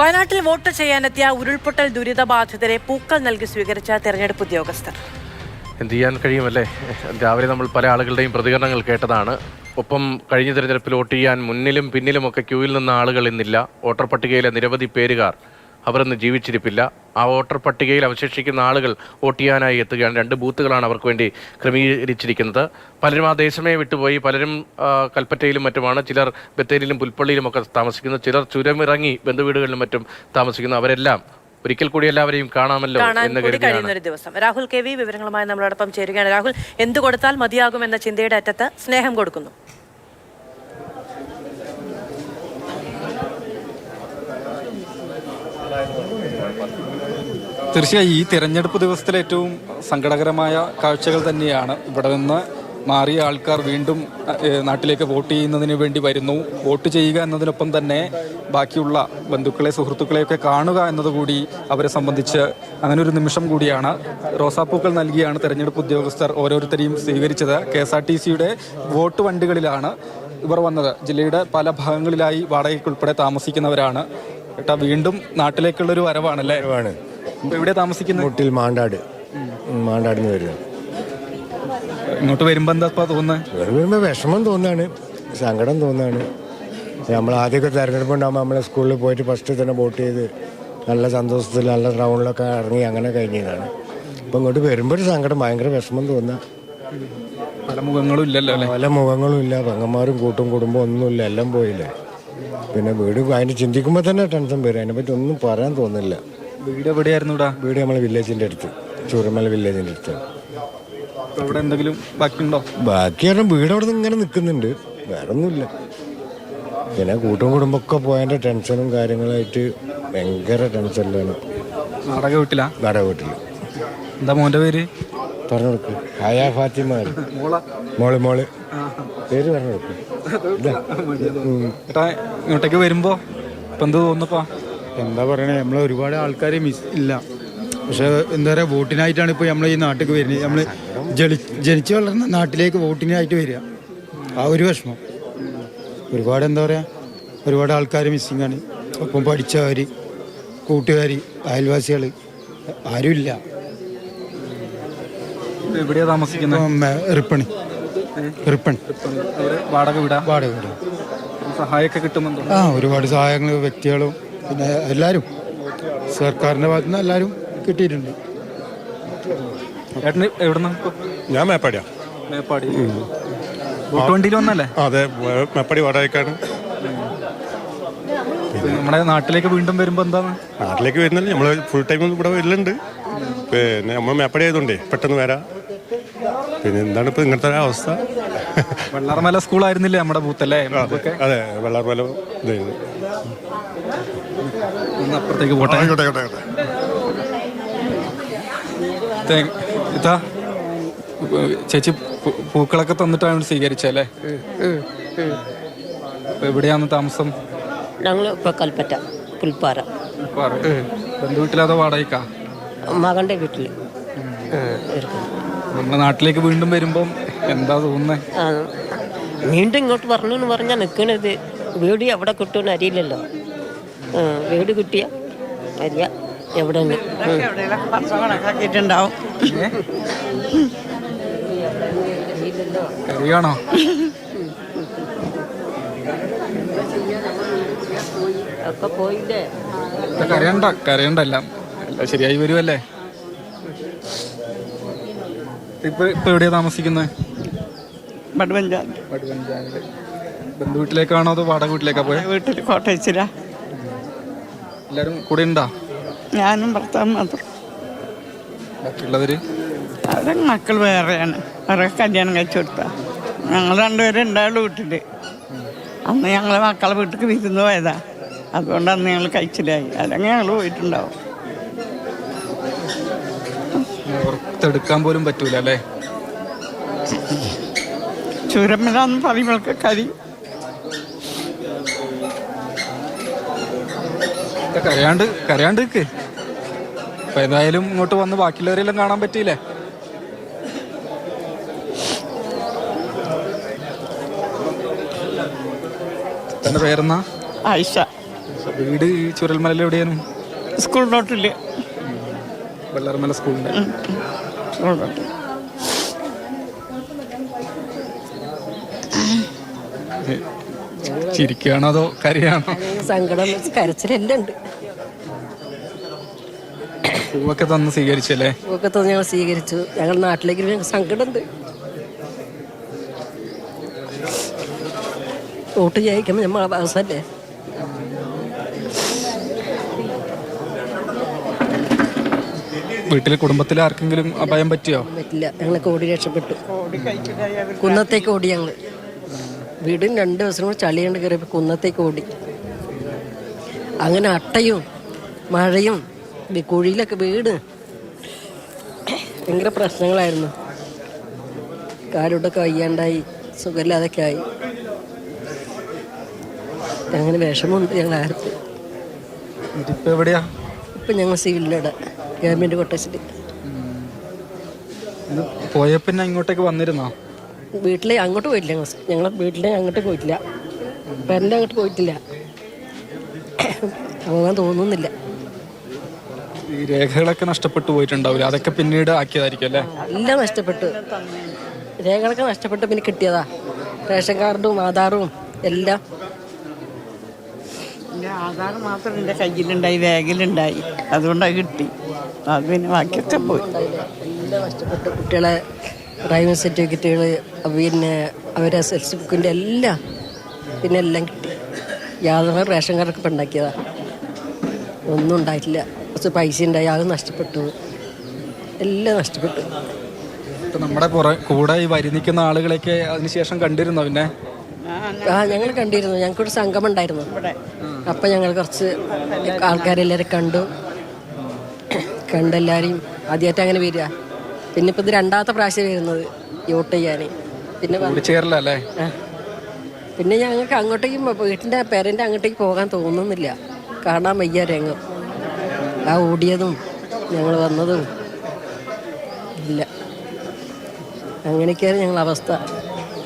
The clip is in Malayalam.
വയനാട്ടിൽ വോട്ട് ചെയ്യാനെത്തിയ ഉരുൾപൊട്ടൽ ദുരിതബാധിതരെ പൂക്കൾ നൽകി സ്വീകരിച്ച തെരഞ്ഞെടുപ്പ് ഉദ്യോഗസ്ഥർ. എന്ത് ചെയ്യാൻ കഴിയുമല്ലേ? രാവിലെ നമ്മൾ പല ആളുകളുടെയും പ്രതികരണങ്ങൾ കേട്ടതാണ്. ഒപ്പം കഴിഞ്ഞ തെരഞ്ഞെടുപ്പിൽ വോട്ട് ചെയ്യാൻ മുന്നിലും പിന്നിലുമൊക്കെ ക്യൂവിൽ നിന്ന ആളുകൾ ഇന്നില്ല. വോട്ടർ പട്ടികയിലെ നിരവധി പേരുകാർ അവരൊന്ന് ജീവിച്ചിരിപ്പില്ല. ആ വോട്ടർ പട്ടികയിൽ അവശേഷിക്കുന്ന ആളുകൾ വോട്ട് ചെയ്യാനായി എത്തുകയാണ്. 2 ബൂത്തുകളാണ് അവർക്ക് വേണ്ടി ക്രമീകരിച്ചിരിക്കുന്നത്. പലരും ആ ദേശമേ വിട്ടുപോയി. പലരും കൽപ്പറ്റയിലും മറ്റുമാണ്. ചിലർ ബത്തേരിയിലും പുൽപ്പള്ളിയിലും ഒക്കെ താമസിക്കുന്നു. ചിലർ ചുരമിറങ്ങി ബന്ധുവീടുകളിലും മറ്റും താമസിക്കുന്നു. അവരെല്ലാം ഒരിക്കൽ കൂടി എല്ലാവരെയും കാണാമല്ലോ എന്ന് കഴിയുന്ന ഒരു ദിവസം. രാഹുൽ കെ വി വിവരങ്ങളുമായി നമ്മളോടൊപ്പം ചേരുകയാണ്. രാഹുൽ, എന്ത് കൊടുത്താൽ മതിയാകുമെന്ന ചിന്തയുടെ അറ്റത്ത് സ്നേഹം കൊടുക്കുന്നു. തീർച്ചയായും ഈ തിരഞ്ഞെടുപ്പ് ദിവസത്തിലെ ഏറ്റവും സങ്കടകരമായ കാഴ്ചകൾ തന്നെയാണ്. ഇവിടെ നിന്ന് മാറിയ ആൾക്കാർ വീണ്ടും നാട്ടിലേക്ക് വോട്ട് ചെയ്യുന്നതിന് വേണ്ടി വരുന്നു. വോട്ട് ചെയ്യുക എന്നതിനൊപ്പം തന്നെ ബാക്കിയുള്ള ബന്ധുക്കളെ സുഹൃത്തുക്കളെയൊക്കെ കാണുക എന്നതുകൂടി അവരെ സംബന്ധിച്ച് അങ്ങനെ ഒരു നിമിഷം കൂടിയാണ്. റോസാപ്പൂക്കൾ നൽകിയാണ് തെരഞ്ഞെടുപ്പ് ഉദ്യോഗസ്ഥർ ഓരോരുത്തരെയും സ്വീകരിച്ചത്. KSRTCയുടെ വോട്ട് വണ്ടികളിലാണ് ഇവർ വന്നത്. ജില്ലയുടെ പല ഭാഗങ്ങളിലായി വാടകയ്ക്കുൾപ്പെടെ താമസിക്കുന്നവരാണ്. ഏട്ടാ, വീണ്ടും നാട്ടിലേക്കുള്ളൊരു വരവാണല്ലേ? ഇവിടെ താമസിക്കുന്നത് മുട്ടിൽ മാണ്ടാടിന്ന് വരുന്നത്. ഇങ്ങോട്ട് വരുമ്പോൾ എന്താ തോന്നുന്നത്? വരുമ്പോൾ വിഷമം തോന്നാണ്, സങ്കടം തോന്നാണ്. നമ്മൾ ആദ്യമൊക്കെ തിരഞ്ഞെടുപ്പ് ഉണ്ടാകുമ്പോൾ നമ്മളെ സ്കൂളിൽ പോയിട്ട് ഫസ്റ്റ് തന്നെ വോട്ട് ചെയ്ത് നല്ല സന്തോഷത്തിൽ നല്ല റൗണ്ടിലൊക്കെ ഇറങ്ങി അങ്ങനെ കഴിഞ്ഞതാണ്. അപ്പം ഇങ്ങോട്ട് വരുമ്പോൾ ഒരു സങ്കടം, ഭയങ്കര വിഷമം തോന്നുക. പല മുഖങ്ങളും ഇല്ലല്ലോ. പല മുഖങ്ങളും ഇല്ല, പെങ്ങന്മാരും കൂട്ടും കുടുംബം ഒന്നുമില്ല, എല്ലാം പോയില്ലേ. പിന്നെ വീട് അതിന് ചിന്തിക്കുമ്പോൾ തന്നെ ടെൻഷൻ വരും. അതിനെപ്പറ്റി ഒന്നും പറയാൻ തോന്നില്ല. വീട് എവിടെയായിരുന്നു? വീട് നമ്മളെ വില്ലേജിൻ്റെ അടുത്ത്, ചൂരമല വില്ലേജിൻ്റെ അടുത്ത്. ഇവിടെ എന്തെങ്കിലും ബാക്കിയുണ്ടോ? ബാക്കി പറഞ്ഞാൽ വീട് അവിടെ നിന്ന് ഇങ്ങനെ നിൽക്കുന്നുണ്ട്, വേറെ ഒന്നുമില്ല. പിന്നെ കൂട്ടും കുടുംബമൊക്കെ പോയതിൻ്റെ ടെൻഷനും കാര്യങ്ങളായിട്ട് ഭയങ്കര ടെൻഷനിലാണ്. വാടക വീട്ടിലാ? വാടക വീട്ടിൽ. എന്താ മോൻ്റെ പേര്? പറഞ്ഞു കൊടുക്കും. ഹയ ഫാത്തിമ. മോള് പേര് പറഞ്ഞു കൊടുക്കും. ഏട്ടാ, ഇങ്ങോട്ടേക്ക് വരുമ്പോൾ ഇപ്പം എന്ത് തോന്നുന്നപ്പാ? എന്താ പറയണേ, നമ്മൾ ഒരുപാട് ആൾക്കാർ മിസ് ഇല്ല. പക്ഷെ എന്താ പറയുക, വോട്ടിനായിട്ടാണ് ഇപ്പോൾ നമ്മൾ ഈ നാട്ടിലേക്ക് വരുന്നത്. നമ്മൾ ജനിച്ചു വളർന്ന നാട്ടിലേക്ക് വോട്ടിനായിട്ട് വരിക. ആ ഒരു വിഷമം. ഒരുപാട് എന്താ പറയുക, ഒരുപാട് ആൾക്കാർ മിസ്സിങ് ആണ്. ഒപ്പം പഠിച്ചവർ, കൂട്ടുകാർ, അയൽവാസികൾ ആരുമില്ല. എവിടെയാ താമസിക്കുന്നത്? റിപ്പൺ. വാടക വീടാ? വാടക വീട്. സഹായമൊക്കെ കിട്ടുന്നുണ്ടോ? ഒരുപാട് സഹായങ്ങൾ വ്യക്തികളും പിന്നെ എല്ലാവരും സർക്കാരിൻ്റെ ഭാഗത്തു നിന്ന് എല്ലാവരും കിട്ടിയിട്ടുണ്ട്. ഏട്ടന് എവിടുന്ന? ഞാൻ മേപ്പാടിയാ. മേപ്പാടി വോട്ട് വണ്ടിയിൽ വന്നല്ലേ? അതെ, മേപ്പാടി വാടകയ്ക്കാണ്. നമ്മുടെ നാട്ടിലേക്ക് വീണ്ടും വരുമ്പോൾ എന്താണ്? നാട്ടിലേക്ക് വരുന്നില്ല, നമ്മൾ ഫുൾ ടൈം ഇവിടെ വരുന്നുണ്ട്. പിന്നെ നമ്മൾ മേപ്പാടി ആയതുകൊണ്ടേ പെട്ടെന്ന് വരാം. പിന്നെ എന്താണ് ഇപ്പോൾ ഇങ്ങനത്തെ ഒരു അവസ്ഥ? വെള്ളാർമല സ്കൂളായിരുന്നില്ലേ നമ്മുടെ ബൂത്തല്ലേ? അതെ, വെള്ളാർമല ഇതായിരുന്നു. അപ്പുറത്തേക്ക് പോട്ടെ. ഇതാ ചേച്ചി പൂക്കളൊക്കെ തന്നിട്ടാണ് സ്വീകരിച്ചല്ലേ? എവിടെയാണ് താമസം? ഞങ്ങൾ ഇപ്പോൾ കൽപ്പറ്റ പുൽപ്പാറ. ബന്ധുവീട്ടിലതോ വാടകയ്ക്കാ? മകൻ്റെ വീട്ടിൽ. നമ്മുടെ നാട്ടിലേക്ക് വീണ്ടും വരുമ്പം എന്താ തോന്നുന്നത്? വീണ്ടും ഇങ്ങോട്ട് വരണമെന്ന് എന്ന് പറഞ്ഞാൽ നിൽക്കണത്. വീട് എവിടെ കിട്ടുമെന്ന് അറിയില്ലല്ലോ. വീട് കിട്ടിയ അറിയ എവിടെ കണക്കാക്കിയിട്ടുണ്ടാവും. കറിയാണോ? ഒക്കെ പോയില്ലേ? കരയണ്ടല്ല, ശരിയായി വരുമല്ലേ? ഇപ്പൊ എവിടെയാ താമസിക്കുന്നത്? വടുവഞ്ചാലില്. ബന്ധുവീട്ടിലേക്കാണോ അതോ വാടക വീട്ടിലേക്കാ പോയത്? വീട്ടിൽ കോട്ടയച്ചില്ല. എല്ലാരും കൂടെ ഉണ്ടോ? ഞാനും ഭർത്താവും മാത്രം. ബാക്കിയുള്ളവര്? അവിടെ മക്കൾ വേറെയാണ്. വേറെ കല്യാണം കഴിച്ചു കൊടുത്ത. ഞങ്ങൾ രണ്ടുപേരും ഉണ്ടായുള്ളൂ വീട്ടിൽ. അന്ന് ഞങ്ങളെ മക്കളെ വീട്ടിൽ വിരുന്ന് പോയതാ. അതുകൊണ്ട് അന്ന് ഞങ്ങൾ കഴിച്ചില്ലായി. അല്ലെങ്കിൽ ഞങ്ങൾ പോയിട്ടുണ്ടാവും. പുറത്തെടുക്കാൻ പോലും പറ്റൂല അല്ലേ? ചുരമിലാന്ന് പറയുമ്പോഴൊക്കെ കരി. കരയാണ്ട് നിൽക്ക്. അപ്പൊ ഏതായാലും ഇങ്ങോട്ട് വന്ന് ബാക്കിയുള്ളവരെല്ലാം കാണാൻ പറ്റിയില്ലേ? എന്റെ പേരെന്നാ? ആയിഷ. വീട് ഈ ചുരൽമല എവിടെയാണ്? സ്കൂൾ റോട്ടിൽ. വെള്ളാർമല സ്കൂളിൻ്റെ. സ്കൂൾ റോട്ടിൽ. ചിരിക്കുകയാണോ അതോ കരയാണോ? സങ്കടം കരച്ചിലെല്ലാം ഉണ്ട്. പൂവൊക്കെ തന്ന് സ്വീകരിച്ചല്ലേ? പൂവൊക്കെ തന്ന് ഞങ്ങൾ സ്വീകരിച്ചു. ഞങ്ങൾ നാട്ടിലേക്ക് ഞങ്ങൾക്ക് സങ്കടമുണ്ട്. വോട്ട് ജയിക്കുമ്പോൾ നമ്മൾ അവസരല്ലേ. വീട്ടിലെ കുടുംബത്തിൽ ആർക്കെങ്കിലും അപായം പറ്റിയോ? പറ്റില്ല. ഞങ്ങളൊക്കെ ഓടി രക്ഷപ്പെട്ടു. കുന്നത്തേക്ക് ഓടി ഞങ്ങൾ. വീടും 2 ദിവസം കൂടെ ചളിയുണ്ട് കയറിയപ്പോൾ കുന്നത്തേക്ക് ഓടി. അങ്ങനെ അട്ടയും മഴയും കുഴിയിലൊക്കെ വീട് ഭയങ്കര പ്രശ്നങ്ങളായിരുന്നു. കാലോട്ടൊക്കെ വയ്യാണ്ടായി, സുഖമില്ലാതൊക്കെ ആയി. അങ്ങനെ വിഷമമുണ്ട് ഞങ്ങൾ ആർക്കും. ഇപ്പം എവിടെയാ? ഇപ്പം ഞങ്ങൾ സിവിലിലൂടെ ഗവൺമെൻറ് കോട്ടേഴ്സിൽ. പോയ പിന്നെ ഇങ്ങോട്ടേക്ക് വന്നിരുന്നോ? വീട്ടിലെ അങ്ങോട്ട് പോയിട്ടില്ല. ഞങ്ങൾ വീട്ടിലെ അങ്ങോട്ട് പോയിട്ടില്ല. പേരൻ്റെ അങ്ങോട്ട് പോയിട്ടില്ല. പോകാൻ തോന്നുന്നില്ല. ഈ രേഖകളൊക്കെ നഷ്ടപ്പെട്ടു പോയിട്ടുണ്ടാവില്ല, അതൊക്കെ പിന്നീട് ആക്കിയതായിരിക്കും അല്ലേ? എല്ലാം നഷ്ടപ്പെട്ടു. രേഖകളൊക്കെ നഷ്ടപ്പെട്ട് പിന്നെ കിട്ടിയതാ. റേഷൻ കാർഡും ആധാറും എല്ലാം. എൻ്റെ ആധാർ മാത്രം എൻ്റെ കയ്യിലുണ്ടായി, ബാഗിലുണ്ടായി. അതുകൊണ്ടത് കിട്ടി. അത് പിന്നെ ബാക്കിയൊക്കെ പോയി. എല്ലാം നഷ്ടപ്പെട്ടു. കുട്ടികളെ ഡ്രൈവിംഗ് സർട്ടിഫിക്കറ്റുകൾ, പിന്നെ അവരെ സെൽസ് ബുക്കിൻ്റെ എല്ലാം പിന്നെ എല്ലാം കിട്ടി. യാതൊരു റേഷൻ കാർഡൊക്കെ ഇപ്പം ഉണ്ടാക്കിയതാ. ഒന്നും ഉണ്ടായിട്ടില്ല. കുറച്ച് പൈസ ഉണ്ടായി, അത് നഷ്ടപ്പെട്ടു. എല്ലാം നഷ്ടപ്പെട്ടു. ഇപ്പം നമ്മുടെ കൂടെ ഈ വരി നിൽക്കുന്ന ആളുകളെയൊക്കെ അതിനുശേഷം കണ്ടിരുന്നോ? പിന്നെ ഞങ്ങൾ കണ്ടിരുന്നു. ഞങ്ങൾക്കൊരു സംഗമം ഉണ്ടായിരുന്നു. അപ്പം ഞങ്ങൾ കുറച്ച് ആൾക്കാരെല്ലാവരും കണ്ടെല്ലാവരെയും ആദ്യമായിട്ട് അങ്ങനെ വരിക. പിന്നെ ഇപ്പം ഇത് 2ാമത്തെ പ്രാവശ്യം വരുന്നത് വോട്ട് ചെയ്യാൻ. പിന്നെ ചേരലല്ലേ? പിന്നെ ഞങ്ങൾക്ക് അങ്ങോട്ടേക്കും വീട്ടിൻ്റെ പേരൻ്റെ അങ്ങോട്ടേക്ക് പോകാൻ തോന്നുന്നില്ല. കാണാൻ വയ്യ രംഗം. ആ ഓടിയതും ഞങ്ങൾ വന്നതും ഇല്ല. അങ്ങനെയൊക്കെയാണ് ഞങ്ങളുടെ അവസ്ഥ.